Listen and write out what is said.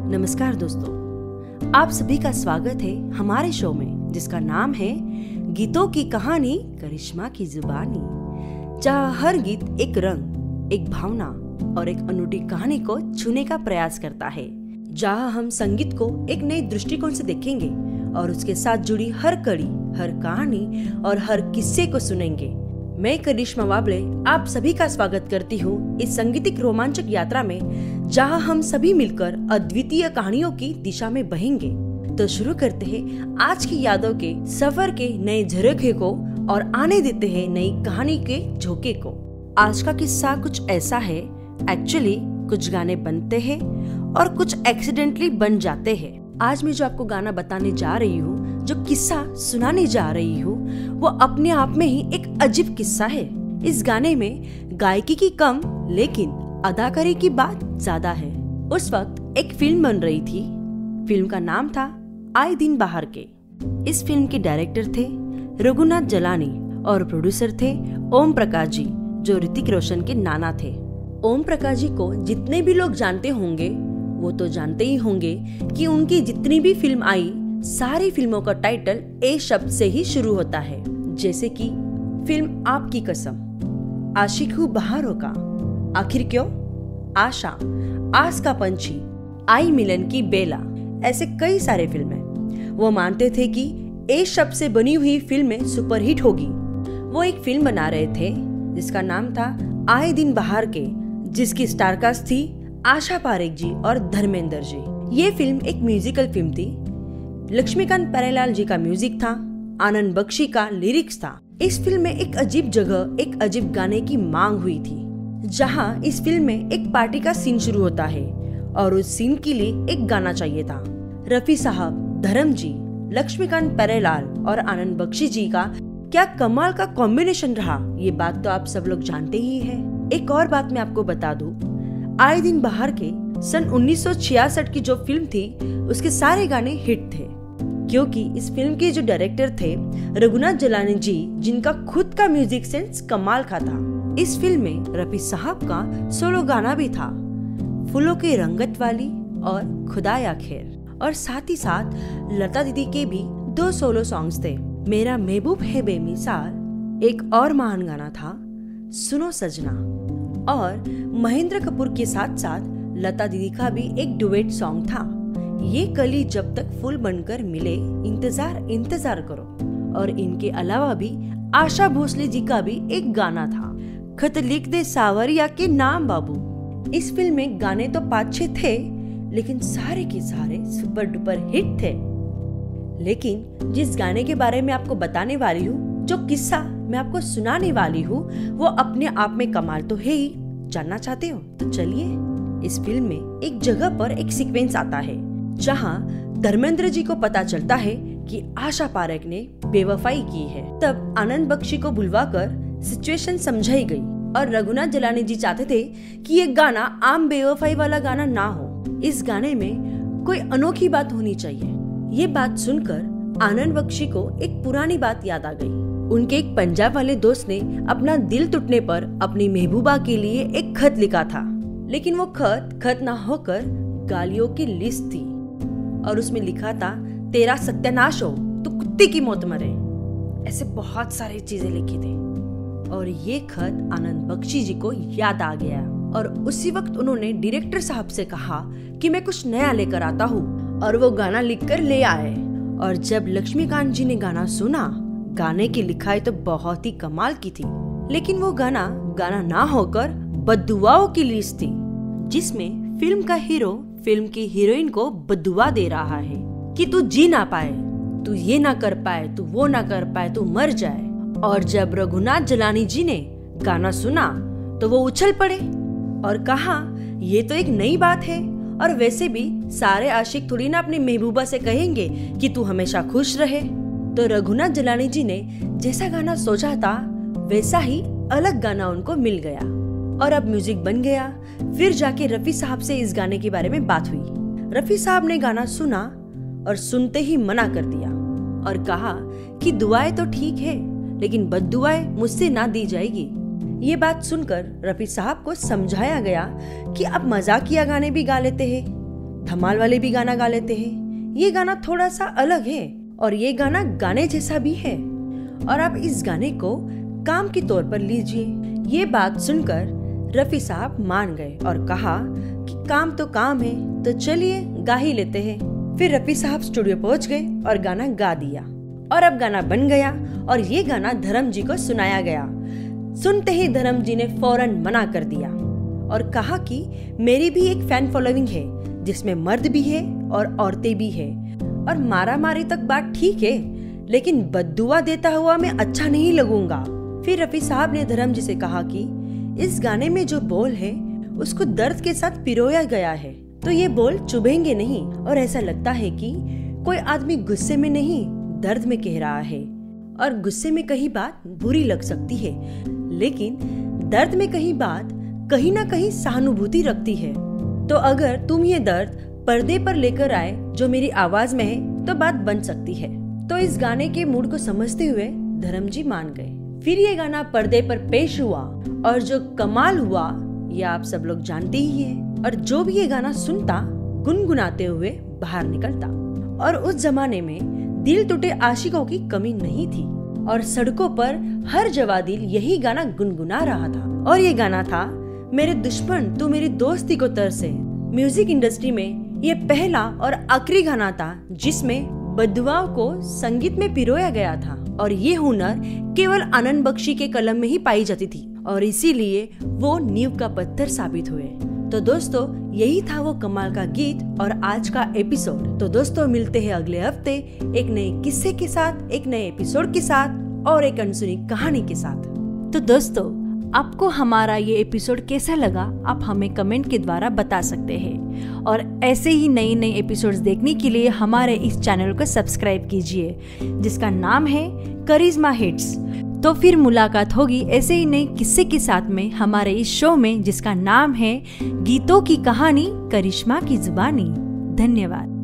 नमस्कार दोस्तों, आप सभी का स्वागत है हमारे शो में जिसका नाम है गीतों की कहानी करिश्मा की जुबानी, जहाँ हर गीत एक रंग, एक भावना और एक अनूठी कहानी को छूने का प्रयास करता है। जहाँ हम संगीत को एक नए दृष्टिकोण से देखेंगे और उसके साथ जुड़ी हर कड़ी, हर कहानी और हर किस्से को सुनेंगे। मैं करिश्मा वाबले आप सभी का स्वागत करती हूँ इस संगीतिक रोमांचक यात्रा में, जहाँ हम सभी मिलकर अद्वितीय कहानियों की दिशा में बहेंगे। तो शुरू करते हैं आज की यादों के सफर के नए झरोखे को और आने देते हैं नई कहानी के झोंके को। आज का किस्सा कुछ ऐसा है, एक्चुअली कुछ गाने बनते हैं और कुछ एक्सीडेंटली बन जाते हैं। आज मैं जो आपको गाना बताने जा रही हूँ, जो किस्सा सुनाने जा रही हूँ, वो अपने आप में ही एक अजीब किस्सा है। इस गाने में गायकी की कम लेकिन अदाकारी की बात ज्यादा है। उस वक्त एक फिल्म बन रही थी। फिल्म का नाम था आए दिन बाहर के। इस फिल्म के डायरेक्टर थे रघुनाथ जलानी और प्रोड्यूसर थे ओम प्रकाश जी, जो ऋतिक रोशन के नाना थे। ओम प्रकाश जी को जितने भी लोग जानते होंगे वो तो जानते ही होंगे कि उनकी जितनी भी फिल्म आई, सारी फिल्मों का टाइटल ए शब्द से ही शुरू होता है। जैसे कि फिल्म आपकी कसम, आशिक हूँ बहारों का, आखिर क्यों, आशा, आस का पंछी, आई मिलन की बेला, ऐसे कई सारे फिल्में। वो मानते थे कि ए शब्द से बनी हुई फिल्में सुपरहिट होगी। वो एक फिल्म बना रहे थे जिसका नाम था आए दिन बाहर के, जिसकी स्टारकास्ट थी आशा पारेख जी और धर्मेंद्र जी। ये फिल्म एक म्यूजिकल फिल्म थी। लक्ष्मीकांत प्यारेलाल जी का म्यूजिक था, आनंद बख्शी का लिरिक्स था। इस फिल्म में एक अजीब जगह, एक अजीब गाने की मांग हुई थी। जहां इस फिल्म में एक पार्टी का सीन शुरू होता है और उस सीन के लिए एक गाना चाहिए था। रफी साहब, धर्म जी, लक्ष्मीकांत प्यारेलाल और आनंद बख्शी जी का क्या कमाल का कॉम्बिनेशन रहा, ये बात तो आप सब लोग जानते ही हैं। एक और बात मैं आपको बता दूं, आए दिन बाहर के सन 1966 की जो फिल्म थी, उसके सारे गाने हिट थे, क्योंकि इस फिल्म के जो डायरेक्टर थे रघुनाथ जलानी जी, जिनका खुद का म्यूजिक सेंस कमाल का था। इस फिल्म में रफी साहब का सोलो गाना भी था, फूलों के रंगत वाली और खुदाया खैर, और साथ ही साथ लता दीदी के भी 2 सोलो सॉन्ग्स थे। मेरा महबूब है बेमिसाल एक और महान गाना था, सुनो सजना, और महेंद्र कपूर के साथ साथ लता दीदी का भी एक डुएट सॉन्ग था, ये कली जब तक फूल बनकर मिले, इंतजार इंतजार करो। और इनके अलावा भी आशा भोसले जी का भी एक गाना था, खत लिख दे सावरिया के नाम बाबू। इस फिल्म में गाने तो 5-6 थे, लेकिन सारे के सारे सुपर डुपर हिट थे। लेकिन जिस गाने के बारे में आपको बताने वाली हूँ, जो किस्सा मैं आपको सुनाने वाली हूँ, वो अपने आप में कमाल तो है ही। जानना चाहते हो तो चलिए। इस फिल्म में एक जगह पर एक सीक्वेंस आता है जहाँ धर्मेंद्र जी को पता चलता है कि आशा पारेख ने बेवफाई की है। तब आनंद बख्शी को बुलवाकर सिचुएशन समझाई गई और रघुनाथ जलानी जी चाहते थे कि ये गाना आम बेवफाई वाला गाना ना हो, इस गाने में कोई अनोखी बात होनी चाहिए। ये बात सुनकर आनंद बख्शी को एक पुरानी बात याद आ गई। उनके एक पंजाब वाले दोस्त ने अपना दिल टूटने पर अपनी महबूबा के लिए एक खत लिखा था, लेकिन वो खत ना होकर गालियों की लिस्ट थी और उसमें लिखा था, तेरा सत्यानाश हो तो कुत्ते की मौत मरे। ऐसे बहुत सारी चीजें लिखी थी और ये खत आनंद बख्शी जी को याद आ गया और उसी वक्त उन्होंने डायरेक्टर साहब से कहा कि मैं कुछ नया लेकर आता हूँ, और वो गाना लिखकर ले आए। और जब लक्ष्मीकांत जी ने गाना सुना, गाने की लिखाई तो बहुत ही कमाल की थी, लेकिन वो गाना ना होकर बद्दुआओं की लिस्ट थी, जिसमें फिल्म का हीरो फिल्म की हीरोइन को बद्दुआ दे रहा है कि तू जी ना पाए, तू ये ना कर पाए, तू वो ना कर पाए, तू मर जाए। और जब रघुनाथ जलानी जी ने गाना सुना तो वो उछल पड़े और कहा, ये तो एक नई बात है, और वैसे भी सारे आशिक थोड़ी ना अपनी महबूबा से कहेंगे कि तू हमेशा खुश रहे। तो रघुनाथ जलानी जी ने जैसा गाना सोचा था, वैसा ही अलग गाना उनको मिल गया और अब म्यूजिक बन गया। फिर जाके रफी साहब से इस गाने के बारे में बात हुई। रफी साहब ने गाना सुना और सुनते ही मना कर दिया और कहा कि दुआएं तो ठीक है, लेकिन बद्दुआएं मुझसे ना दी जाएगी। ये बात सुनकर रफी साहब को समझाया गया कि आप मजाकिया गाने भी गा लेते हैं, धमाल वाले भी गाना गा लेते हैं। ये गाना थोड़ा सा अलग है और ये गाना गाने जैसा भी है और आप इस गाने को काम के तौर पर लीजिए। ये बात सुनकर रफी साहब मान गए और कहा कि काम तो काम है, तो चलिए गा ही लेते हैं। फिर रफी साहब स्टूडियो पहुंच गए और गाना गा दिया और अब गाना बन गया और ये गाना धर्म जी को सुनाया गया। सुनते ही धर्म जी ने फौरन मना कर दिया और कहा कि मेरी भी एक फैन फॉलोइंग है जिसमें मर्द भी है और औरतें भी है और मारा मारी तक बात ठीक है, लेकिन बद्दुआ देता हुआ मैं अच्छा नहीं लगूंगा। फिर रफी साहब ने धर्म जी से कहा कि इस गाने में जो बोल है उसको दर्द के साथ पिरोया गया है, तो ये बोल चुभेंगे नहीं और ऐसा लगता है कि कोई आदमी गुस्से में नहीं दर्द में कह रहा है और गुस्से में कहीं बात बुरी लग सकती है, लेकिन दर्द में कहीं बात कहीं ना कहीं सहानुभूति रखती है। तो अगर तुम ये दर्द पर्दे पर लेकर आए जो मेरी आवाज में है तो बात बन सकती है। तो इस गाने के मूड को समझते हुए धर्म जी मान गए। फिर ये गाना पर्दे पर पेश हुआ और जो कमाल हुआ ये आप सब लोग जानते ही हैं और जो भी ये गाना सुनता गुनगुनाते हुए बाहर निकलता। और उस जमाने में दिल टूटे आशिकों की कमी नहीं थी और सड़कों पर हर जवादिल यही गाना गुनगुना रहा था और ये गाना था मेरे दुश्मन तू मेरी दोस्ती को तरसे। म्यूजिक इंडस्ट्री में ये पहला और आखिरी गाना था जिसमें बद्दुआओं को संगीत में पिरोया गया था और ये हुनर केवल आनंद बख्शी के कलम में ही पाई जाती थी और इसीलिए वो नींव का पत्थर साबित हुए। तो दोस्तों यही था वो कमाल का गीत और आज का एपिसोड। तो दोस्तों मिलते हैं अगले हफ्ते एक नए किस्से के साथ, एक नए एपिसोड के साथ और एक अनसुनी कहानी के साथ। तो दोस्तों आपको हमारा ये एपिसोड कैसा लगा आप हमें कमेंट के द्वारा बता सकते हैं और ऐसे ही नए नए एपिसोड्स देखने के लिए हमारे इस चैनल को सब्सक्राइब कीजिए जिसका नाम है करिश्मा हिट्स। तो फिर मुलाकात होगी ऐसे ही नए किस्से के साथ में हमारे इस शो में जिसका नाम है गीतों की कहानी करिश्मा की जुबानी। धन्यवाद।